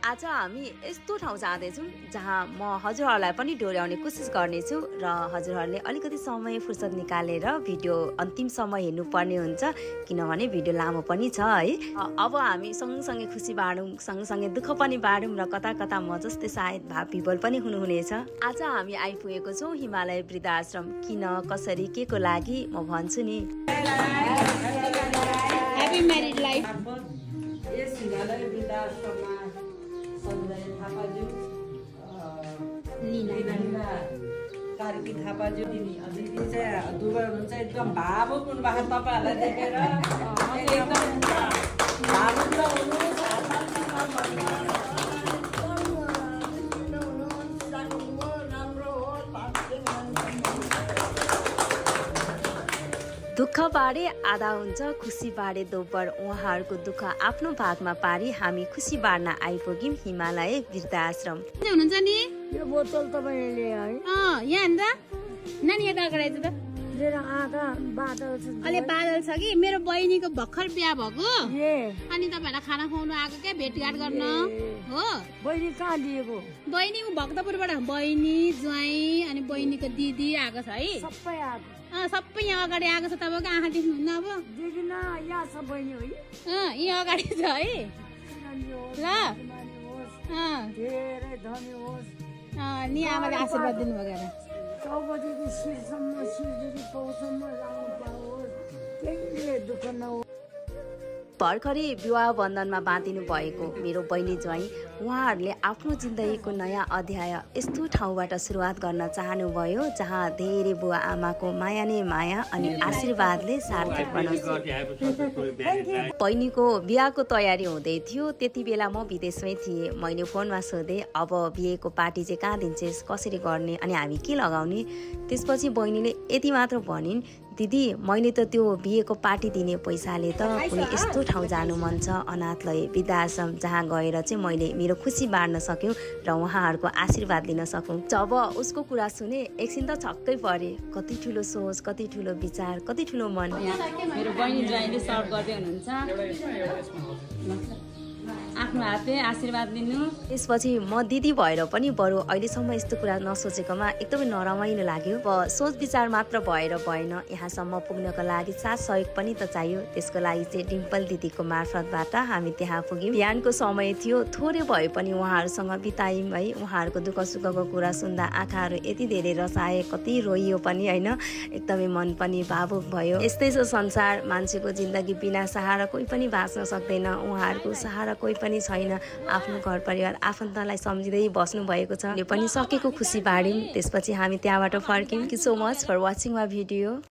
आज हामी यस्तो ठाउँ जाँदैछौँ जहाँ म हजुरहरूलाई पनि डोर्याउने कोसिस गर्नेछु र हजुरहरूले अलिकति समय फुर्सद निकालेर भिडियो अन्तिमसम्म हेर्नुपर्ने हुन्छ किनभने भिडियो लामो पनि छ है। अब हामी सँगसँगै खुसी बाँडौँ, सँगसँगै दुःख पनि बाँडौँ र कता कता म जस्तै सायद भाव पनि हुनुहुनेछ। आज हामी आइपुगेको छौँ हिमालय वृद्धाश्रम। किन, कसरी, के को लागि म भन्छु नि। Happy married life. यस हिमालय वृद्धाश्रममा सञ्जय थापाज्यू, लीना कार्की थापाज्यू दिदी चाहिँ दुवै हुनुहुन्छ। एकदम भावुक हुनुभएको तपाईँहरूलाई देखेर एकदम भावुक हुनुहुन्छ। दुःख बाँडे आधा हुन्छ, खुसी बाँडे दोब्बर। उहाँहरूको दुःख आफ्नो भागमा पारी हामी खुसी बाँड्न आइपुग्यौँ हिमालय वृद्धाश्रम। हुनुहुन्छ नि यो बोतल तपाईँले है यहाँ अन्त नानी यता अगाडि आइज त। मेरो आँखा बादल छ। अहिले बादल छ कि मेरो बहिनीको भर्खर बिहा भएको अनि तपाईँहरूलाई खाना खुवाउनु आएको क्या, भेटघाट गर्न हो। बहिनी कहाँ दिएको? बहिनी भक्तपुरबाट बहिनी ज्वाइँ अनि बहिनीको दिदी आएको छ है। सबै आएको सबै यहाँ अगाडि आएको छ। तपाईँको आँखा देख्नुहुन्न अब देखिन यहाँ छ बहिनी है। यहाँ अगाडि छ है ल। धेरै धनी होस् नि आमाले आशीर्वाद दिनुभयो। चौबदेखि शिरसम्म, शिरदेखि पौसम्म राम्रो पाओस्, केहीले दुःख नहोस्। भर्खरै विवाह बन्धनमा बाँधिनु भएको मेरो बहिनी ज्वाइँ उहाँहरूले आफ्नो जिन्दगीको नयाँ अध्याय यस्तो ठाउँबाट सुरुवात गर्न चाहनुभयो जहाँ धेरै बुवा आमाको माया नै माया अनि आशीर्वादले सार्थक बनाउँछ। बहिनीको बिहाको तयारी हुँदै थियो, त्यति बेला म विदेशमै थिएँ। मैले फोनमा सोधेँ अब बिहेको पार्टी चाहिँ कहाँ दिन्छेस्, कसरी गर्ने अनि हामी के लगाउने। त्यसपछि बहिनीले यति मात्र भनिन्, दिदी मैले त त्यो बिहेको पार्टी दिने पैसाले त कुनै यस्तो ठाउँ जानु मन छ, अनाथलय वृद्धाश्रम, जहाँ गएर चाहिँ मैले मेरो खुसी बाँड्न सक्यौँ र उहाँहरूको आशीर्वाद लिन सकौँ। जब उसको कुरा सुने एकछिन त छक्कै परे। कति ठुलो सोच, कति ठुलो विचार, कति ठुलो मन। मेरो बहिनी ज्वाइँले सर्भ गर्दै हुनुहुन्छ, आफ्नो हातले आशीर्वाद दिनु। त्यसपछि म दिदी भएर पनि बरु अहिलेसम्म यस्तो कुरा नसोचेकोमा एकदमै नरमाइलो लाग्यो। अब सोच विचार मात्र भएर भएन, यहाँसम्म पुग्नको लागि साथ सहयोग पनि त चाहियो। त्यसको लागि चाहिँ डिम्पल दिदीको मार्फतबाट हामी त्यहाँ पुग्यौँ। बिहानको समय थियो, थोरै भए पनि उहाँहरूसँग बितायौँ है। उहाँहरूको दुःख सुखको कुरा सुन्दा आँखाहरू यति धेरै रसाए, कति रोइयो पनि होइन, एकदमै मन पनि भावुक भयो। यस्तै छ संसार, मान्छेको जिन्दगी बिना सहारा कोही पनि बाँच्न सक्दैन। उहाँहरूको सहारा कोही पनि छैन। आफ्नो घर परिवार आफन्तलाई सम्झिँदै बस्नु भएको छ। यो पनि सकेको खुसी बाँड्यौँ। त्यसपछि हामी त्यहाँबाट फर्क्यौँ। Thank you so much for watching my video.